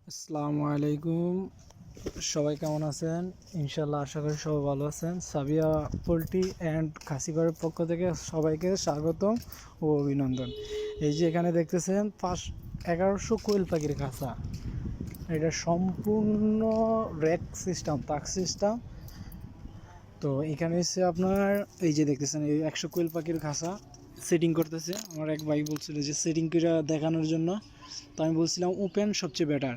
আসসালামু আলাইকুম। সবাই কেমন আছেন? ইনশাল্লাহ আশা করি সবাই ভালো আছেন। সাবিয়া পোলট্রি অ্যান্ড খাসিঘরের পক্ষ থেকে সবাইকে স্বাগতম ও অভিনন্দন। এই যে এখানে দেখতেছেন 1100 কোয়েল পাখির খাঁচা। এটা সম্পূর্ণ র্যাক সিস্টেম, তাক সিস্টেম। তো এখানে হচ্ছে আপনার এই যে দেখতেছেন এই 100 কোয়েল পাখির খাঁচা সেটিং করতেছে। আমার এক ভাই বলছিল যে সেটিং করে দেখানোর জন্য, তো আমি বলছিলাম ওপেন সবচেয়ে বেটার।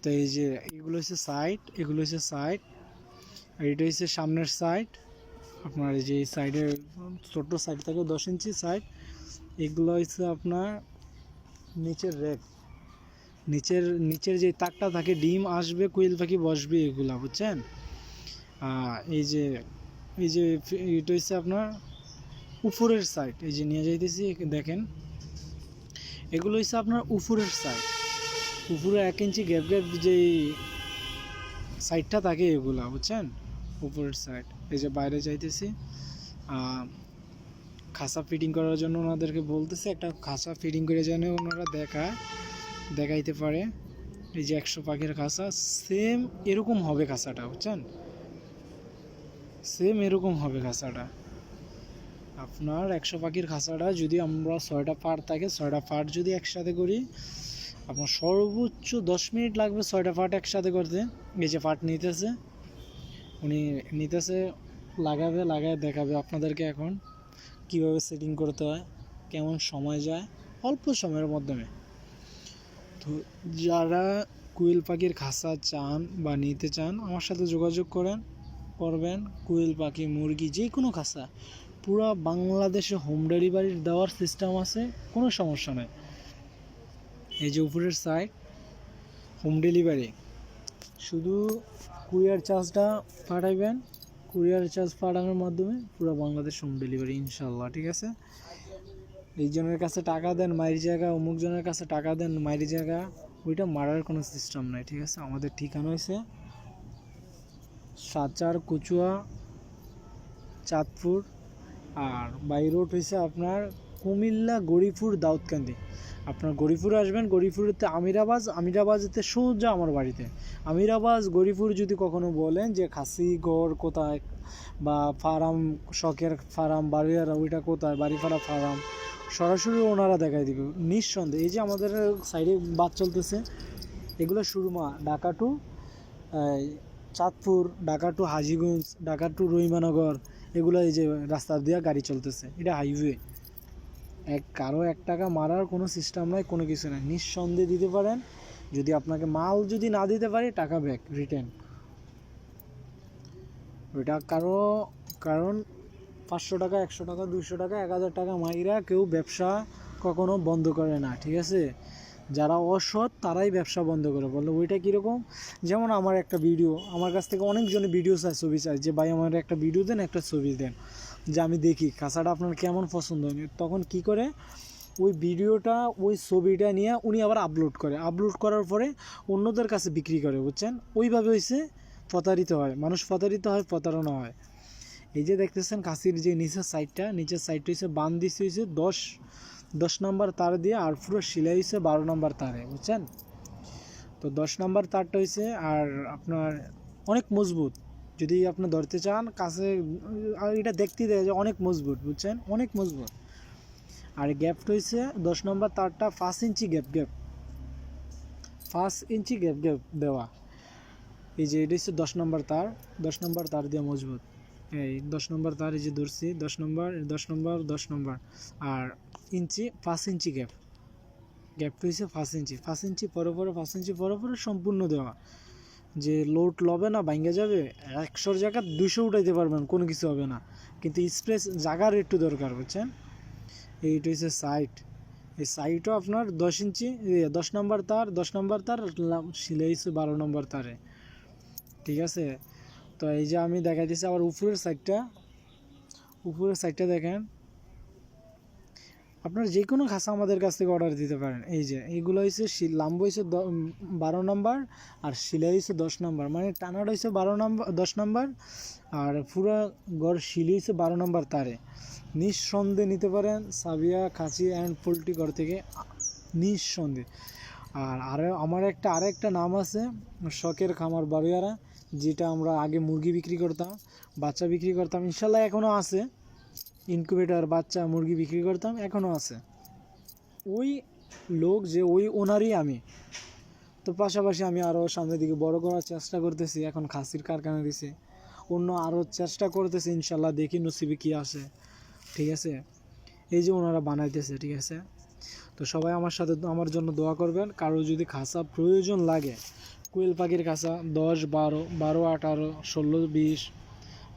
তো এই যে এগুলো হচ্ছে সাইড, এগুলো হচ্ছে সাইড, আর এটা হচ্ছে সামনের সাইড। আপনার এই যে এই সাইডে ছোট্ট সাইড থাকে 10 ইঞ্চি সাইড। এগুলো হচ্ছে আপনার নিচের র্যাক, নিচের যে তাকটা থাকে, ডিম আসবে, কোয়েল পাখি বসবে, এগুলা বুঝছেন। এই যে এটা হচ্ছে আপনার উপরের সাইড। এই যে নিয়ে যাইতেছি, দেখেন এগুলো হচ্ছে আপনার উপরের সাইড। উপরে 1 ইঞ্চি গ্যাপ গ্যাপ যেই সাইডটা থাকে এগুলা বুঝছেন, উপরের সাইড। এই যে বাইরে যাইতেছি, খাঁচা ফিটিং করার জন্য ওনাদেরকে বলতেছে একটা খাঁচা ফিটিং করে যেন ওনারা দেখাইতে পারে। এই যে 100 পাখির খাঁচা সেম এরকম হবে খাঁচাটা, বুঝছেন, সেম এরকম হবে খাঁচাটা। আপনার 100 পাখির খাঁচাটা যদি আমরা 6টা পার্ট থাকে, 6টা পার্ট যদি একসাথে করি, আপনার সর্বোচ্চ 10 মিনিট লাগবে 6টা পার্ট একসাথে করতে। এই যে পার্ট উনি নিতেছে, লাগায় দেখাবে আপনাদেরকে এখন কিভাবে সেটিং করতে হয়, কেমন সময় যায় অল্প সময়ের মাধ্যমে। তো যারা কোয়েল পাখির খাঁচা চান বা নিতে চান, আমার সাথে যোগাযোগ করবেন। কোয়েল পাখি, মুরগি, যে কোনো খাঁচা পুরো বাংলাদেশে হোম ডেলিভারি দেওয়ার সিস্টেম আছে, কোনো সমস্যা নেই। এই যে উপরের সাইড হোম ডেলিভারি, শুধু কুরিয়ার চার্জটা পাঠাইবেন। কুরিয়ার চার্জ পাঠানোর মাধ্যমে পুরো বাংলাদেশ হোম ডেলিভারি ইনশাল্লাহ, ঠিক আছে। এইজনের কাছে টাকা দেন মায়ের জায়গা, অমুক জনের কাছে টাকা দেন মায়ের জায়গা, ওইটা মারার কোনো সিস্টেম নাই, ঠিক আছে। আমাদের ঠিকানা হয়েছে সাচার, কচুয়া, চাঁদপুর। আর বাই রোড হয়েছে আপনার কুমিল্লা, গরিপুর, দাউদকান্দি। আপনার গরিপুরে আসবেন, গরিপুরেতে আমিরাবাজেতে সোজা আমার বাড়িতে। গরিপুর যদি কখনো বলেন যে খাসিঘর কোথায় বা ফার্ম, শখের ফার্ম, বাড়িয়ারা ওইটা কোথায়, বাড়িপাড়া ফার্ম, সরাসরি ওনারা দেখাই দিবে নিঃসন্দেহে। এই যে আমাদের সাইডে বাস চলতেছে, এগুলো Surma, Dhaka to Chandpur, Dhaka to Hajiganj, Dhaka to Rahimanagar, এগুলো এই যে রাস্তা দিয়ে গাড়ি চলতেছে, এটা হাইওয়ে। কারো 1 টাকা মারার কোনো সিস্টেম নাই, কোনো কিছু নাই, নিঃসন্দেহে দিতে পারেন। যদি আপনাকে মাল যদি না দিতে পারি, টাকা ব্যাক রিটার্ন। ওইটা কারণ 500 টাকা, 100 টাকা, 200 টাকা, 1000 টাকা মাইরা কেউ ব্যবসা কখনো বন্ধ করে না, ঠিক আছে। যারা অসৎ তারাই ব্যবসা বন্ধ করে। বললো ওইটা কীরকম, যেমন আমার একটা ভিডিও, আমার কাছ থেকে অনেকজনে ভিডিও চায়, ছবি চায়, যে ভাই আমার একটা ভিডিও দেন, একটা ছবি দেন, যে আমি দেখি খাঁচাটা আপনার কেমন পছন্দ হয়। তখন কি করে, ওই ভিডিওটা, ওই ছবিটা নিয়ে উনি আবার আপলোড করার পরে অন্যদের কাছে বিক্রি করে, বুঝছেন। ওইভাবে হয়েছে প্রতারিত হয় মানুষ, প্রতারণা হয়। এই যে দেখতেছেন খাসির যে নিচের সাইডটা হচ্ছে বান দিচ্ছে হয়েছে 10 নম্বর তার দিয়ে, আর পুরো সেলাই হয়েছে 12 নম্বর তারে, বুঝছেন। তো 10 নম্বর তারটা হয়েছে আর আপনার অনেক মজবুত। যদি আপনি ধরতে চান কাছে, আর এটা দেখতে দেয় যে অনেক মজবুত, বুঝছেন, অনেক মজবুত। আর গ্যাপটা হয়েছে 10 নম্বর তারটা 5 ইঞ্চি গ্যাপ 5 ইঞ্চি গ্যাপ দেওয়া। এই যে এটা হচ্ছে 10 নম্বর তার, 10 নম্বর তার দিয়ে মজবুত। এই 10 নম্বর তার, এই যে ধরছি 10 নম্বর, আর 5 ইঞ্চি গ্যাপটা হচ্ছে 5 ইঞ্চি পরে 5 ইঞ্চি পরে সম্পূর্ণ দেওয়া। যে লোড লবে না, ভাঙ্গা যাবে, 100 জায়গা 200 উঠাইতে পারবেন, কোনো কিছু হবে না। কিন্তু স্পেস জায়গার একটু দরকার, বুঝছেন। এইটা হচ্ছে সাইড। এই সাইডও আপনার 10 ইঞ্চি, 10 নম্বর তার, 10 নম্বর তার সিলাই হচ্ছে 12 নম্বর তারে, ঠিক আছে। তো এই যে আমি দেখাইতেছি আবার উপরের সাইডটা দেখেন। আপনার যে কোনো খাঁচা আমাদের কাছ থেকে অর্ডার দিতে পারেন। এই যে এইগুলো হচ্ছে লাম্ব হচ্ছে 12 নম্বর, আর সিলাই হচ্ছে 10 নম্বর, মানে টানাটা হচ্ছে 10 নম্বর, আর পুরো গড় সিলি হচ্ছে 12 নম্বর তারে। নিঃসন্দেহে নিতে পারেন সাবিয়া খাসি অ্যান্ড পোলট্রি ঘর থেকে, নিঃসন্দেহে। আর আমার আরেকটা নাম আছে, শখের খামার বারোয়ারা, যেটা আমরা আগে মুরগি বিক্রি করতাম, বাচ্চা বিক্রি করতাম, ইনশাল্লাহ এখনও আছে। ইনকিউবেটর বাচ্চা মুরগি বিক্রি করতাম, এখনও আছে। ওই লোক যে ওই ওনারই আমি। তো পাশাপাশি আমি আরও সামনের দিকে বড় করার চেষ্টা করতেছি। এখন খাসির কারখানা দিছি, অন্য আরও চেষ্টা করতেছি, ইনশাল্লাহ দেখি নসিবে কী আসে। ঠিক আছে, এই যে ওনারা বানাইতেছে, ঠিক আছে। তো সবাই আমার সাথে আমার জন্য দোয়া করবেন। কারো যদি খাসা প্রয়োজন লাগে, কোয়েল পাখির খাসা 10, 12, 12, 18, 16, 20,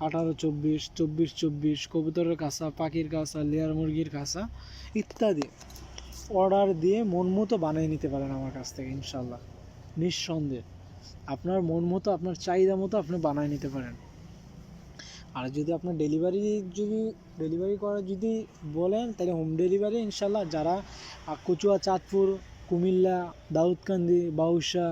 18, 24, 24, 24, কবুতরের খাসা, পাখির খাসা, লেয়ার মুরগির খাসা ইত্যাদি অর্ডার দিয়ে মন মতো বানিয়ে নিতে পারেন আমার কাছ থেকে, ইনশাল্লাহ নিঃসন্দেহে। আপনার মন মতো, আপনার চাহিদা মতো আপনি বানিয়ে নিতে পারেন। আর যদি আপনার ডেলিভারি করা যদি বলেন, তাহলে হোম ডেলিভারি ইনশাল্লাহ। যারা কচুয়া, চাঁদপুর, কুমিল্লা, দাউদকান্দি, বাউসা,